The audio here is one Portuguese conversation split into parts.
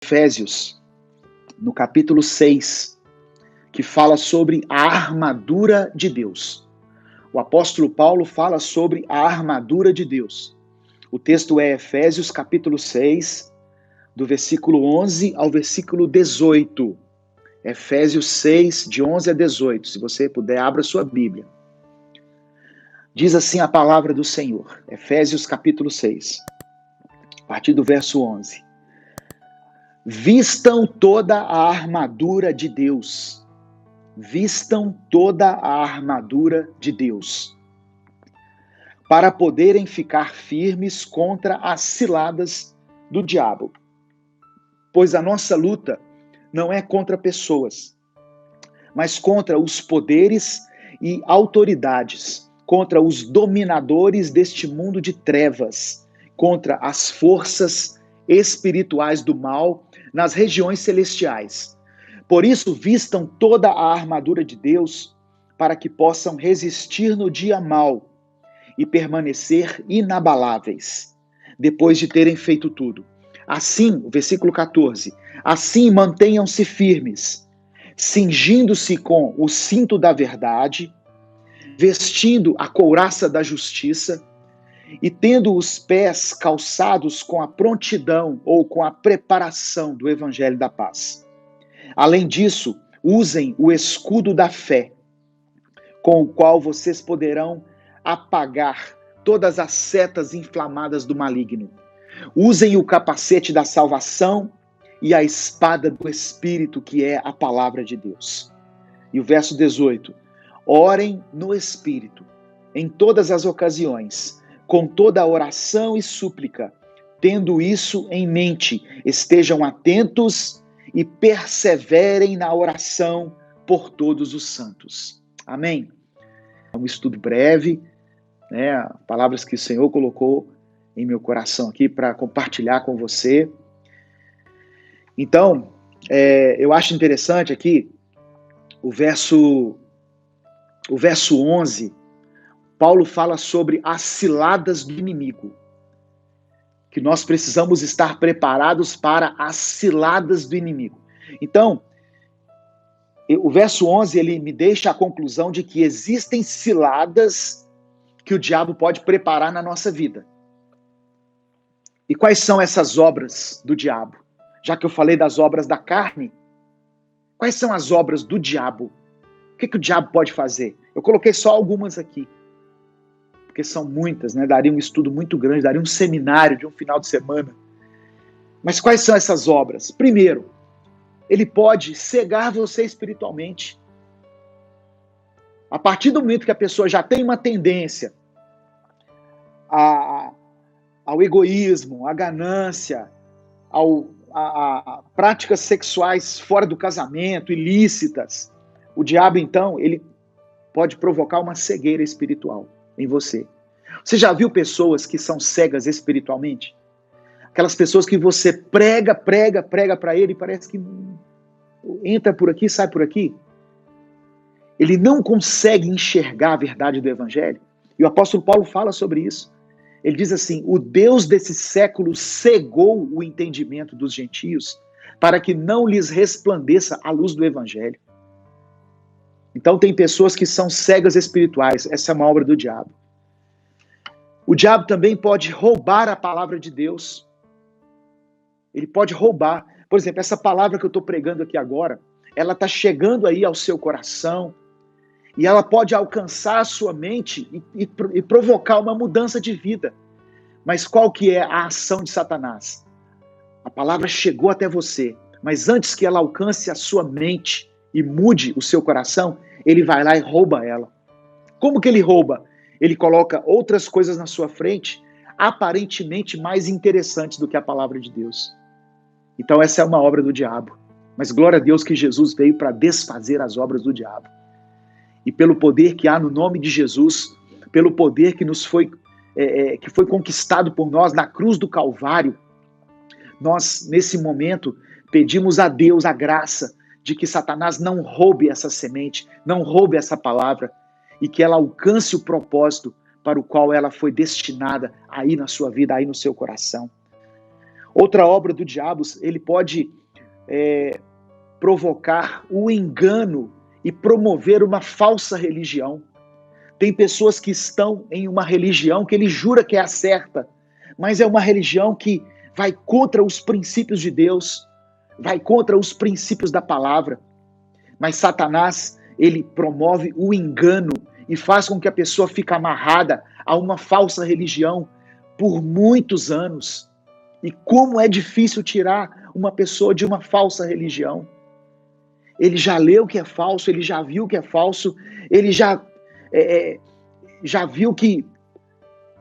Efésios, no capítulo 6, que fala sobre a armadura de Deus. O apóstolo Paulo fala sobre a armadura de Deus. O texto é Efésios, capítulo 6, do versículo 11 ao versículo 18. Efésios 6, de 11 a 18. Se você puder, abra sua Bíblia. Diz assim a palavra do Senhor. Efésios, capítulo 6, a partir do verso 11. Vistam toda a armadura de Deus. Vistam toda a armadura de Deus, para poderem ficar firmes contra as ciladas do diabo. Pois a nossa luta não é contra pessoas, mas contra os poderes e autoridades, contra os dominadores deste mundo de trevas, contra as forças espirituais do mal nas regiões celestiais. Por isso, vistam toda a armadura de Deus, para que possam resistir no dia mau e permanecer inabaláveis, depois de terem feito tudo. Assim, o versículo 14, assim mantenham-se firmes, cingindo-se com o cinto da verdade, vestindo a couraça da justiça e tendo os pés calçados com a prontidão ou com a preparação do evangelho da paz. Além disso, usem o escudo da fé, com o qual vocês poderão apagar todas as setas inflamadas do maligno. Usem o capacete da salvação e a espada do Espírito, que é a palavra de Deus. E o verso 18. Orem no Espírito, em todas as ocasiões, com toda a oração e súplica. Tendo isso em mente, estejam atentos e perseverem na oração por todos os santos. Amém? É um estudo breve, né? Palavras que o Senhor colocou em meu coração aqui para compartilhar com você. Então, eu acho interessante aqui o verso 11. Paulo fala sobre as ciladas do inimigo, que nós precisamos estar preparados para as ciladas do inimigo. Então, o verso 11, ele me deixa a conclusão de que existem ciladas que o diabo pode preparar na nossa vida. E quais são essas obras do diabo? Já que eu falei das obras da carne, quais são as obras do diabo? O que o diabo pode fazer? Eu coloquei só algumas aqui, porque são muitas, né? Daria um estudo muito grande, daria um seminário de um final de semana. Mas quais são essas obras? Primeiro, ele pode cegar você espiritualmente. A partir do momento que a pessoa já tem uma tendência ao egoísmo, à ganância, a práticas sexuais fora do casamento, ilícitas, o diabo, então, ele pode provocar uma cegueira espiritual em você. Você já viu pessoas que são cegas espiritualmente? Aquelas pessoas que você prega para ele e parece que entra por aqui, sai por aqui. Ele não consegue enxergar a verdade do evangelho. E o apóstolo Paulo fala sobre isso. Ele diz assim: o Deus desse século cegou o entendimento dos gentios para que não lhes resplandeça a luz do evangelho. Então tem pessoas que são cegas espirituais. Essa é uma obra do diabo. O diabo também pode roubar a palavra de Deus. Ele pode roubar. Por exemplo, essa palavra que eu estou pregando aqui agora, ela está chegando aí ao seu coração e ela pode alcançar a sua mente e provocar uma mudança de vida. Mas qual que é a ação de Satanás? A palavra chegou até você, mas antes que ela alcance a sua mente e mude o seu coração, ele vai lá e rouba ela. Como que ele rouba? Ele coloca outras coisas na sua frente, aparentemente mais interessantes do que a palavra de Deus. Então essa é uma obra do diabo. Mas glória a Deus que Jesus veio para desfazer as obras do diabo. E pelo poder que há no nome de Jesus, pelo poder que que foi conquistado por nós na cruz do Calvário, nós, nesse momento, pedimos a Deus a graça de que Satanás não roube essa semente, não roube essa palavra, e que ela alcance o propósito para o qual ela foi destinada aí na sua vida, aí no seu coração. Outra obra do diabo, ele pode provocar o engano e promover uma falsa religião. Tem pessoas que estão em uma religião que ele jura que é a certa, mas é uma religião que vai contra os princípios de Deus, vai contra os princípios da palavra. Mas Satanás, ele promove o engano e faz com que a pessoa fique amarrada a uma falsa religião por muitos anos. E como é difícil tirar uma pessoa de uma falsa religião. Ele já leu que é falso, ele já viu que é falso, ele já viu que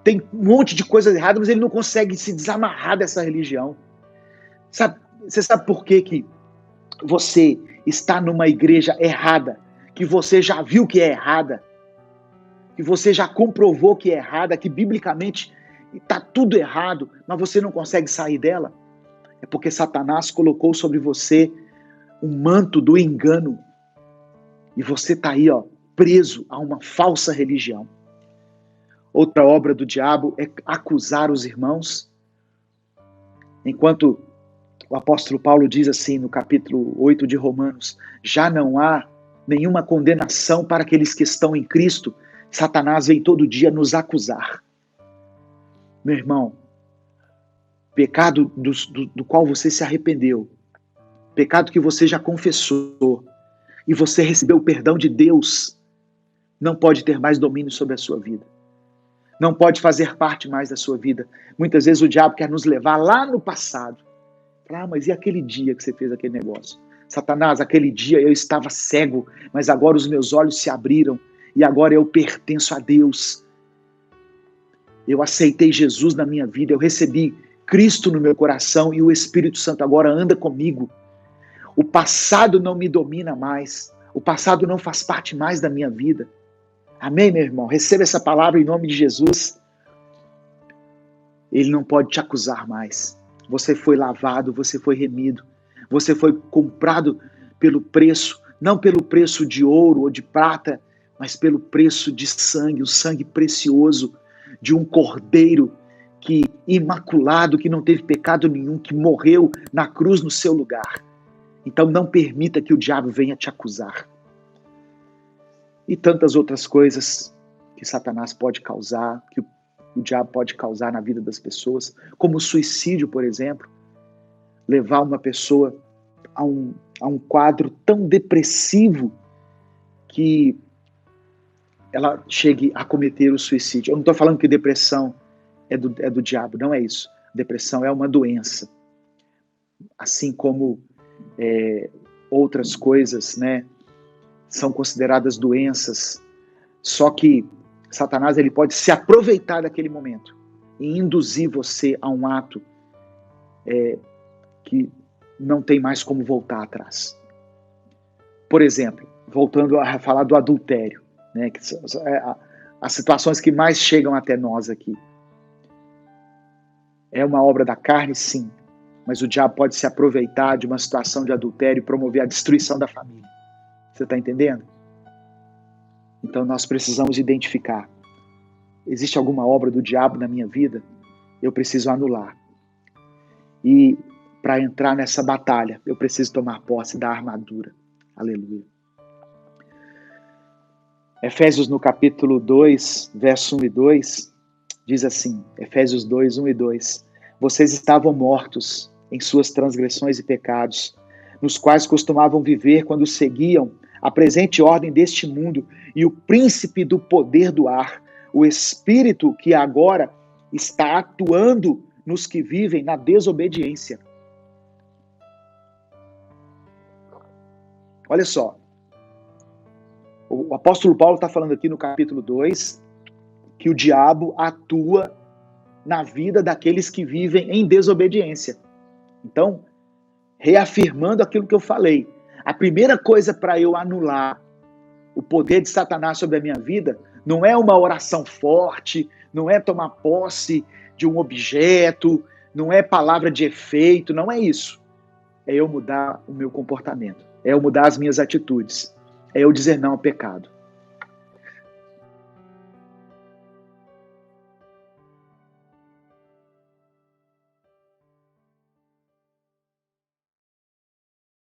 tem um monte de coisas erradas, mas ele não consegue se desamarrar dessa religião. Você sabe por que você está numa igreja errada, que você já viu que é errada, que você já comprovou que é errada, que biblicamente está tudo errado, mas você não consegue sair dela? É porque Satanás colocou sobre você um manto do engano e você está aí, preso a uma falsa religião. Outra obra do diabo é acusar os irmãos. Enquanto o apóstolo Paulo diz assim no capítulo 8 de Romanos, já não há nenhuma condenação para aqueles que estão em Cristo, Satanás vem todo dia nos acusar. Meu irmão, pecado do qual você se arrependeu, pecado que você já confessou e você recebeu o perdão de Deus, não pode ter mais domínio sobre a sua vida. Não pode fazer parte mais da sua vida. Muitas vezes o diabo quer nos levar lá no passado. Mas e aquele dia que você fez aquele negócio? Satanás, aquele dia eu estava cego, mas agora os meus olhos se abriram e agora eu pertenço a Deus. Eu aceitei Jesus na minha vida, eu recebi Cristo no meu coração e o Espírito Santo agora anda comigo. O passado não me domina mais. O passado não faz parte mais da minha vida. Amém, meu irmão? Receba essa palavra em nome de Jesus. Ele não pode te acusar mais. Você foi lavado, você foi remido. Você foi comprado pelo preço, não pelo preço de ouro ou de prata, mas pelo preço de sangue, o sangue precioso de um cordeiro imaculado, que não teve pecado nenhum, que morreu na cruz no seu lugar. Então não permita que o diabo venha te acusar. E tantas outras coisas que Satanás pode causar, que o diabo pode causar na vida das pessoas, como o suicídio, por exemplo, levar uma pessoa a um quadro tão depressivo que ela chegue a cometer o suicídio. Eu não estou falando que depressão é do diabo, não é isso. Depressão é uma doença. Assim como outras coisas, né, são consideradas doenças, só que Satanás ele pode se aproveitar daquele momento e induzir você a um ato que não tem mais como voltar atrás. Por exemplo, voltando a falar do adultério, né, que as situações que mais chegam até nós aqui. É uma obra da carne, sim, mas o diabo pode se aproveitar de uma situação de adultério e promover a destruição da família. Você está entendendo? Então nós precisamos identificar. Existe alguma obra do diabo na minha vida? Eu preciso anular. E para entrar nessa batalha, eu preciso tomar posse da armadura. Aleluia. Efésios no capítulo 2, verso 1 e 2, diz assim, Efésios 2, 1 e 2, vocês estavam mortos em suas transgressões e pecados, nos quais costumavam viver quando seguiam a presente ordem deste mundo e o príncipe do poder do ar, o espírito que agora está atuando nos que vivem na desobediência. Olha só, o apóstolo Paulo está falando aqui no capítulo 2 que o diabo atua na vida daqueles que vivem em desobediência. Então, reafirmando aquilo que eu falei, a primeira coisa para eu anular o poder de Satanás sobre a minha vida não é uma oração forte, não é tomar posse de um objeto, não é palavra de efeito, não é isso. É eu mudar o meu comportamento, é eu mudar as minhas atitudes, é eu dizer não ao pecado.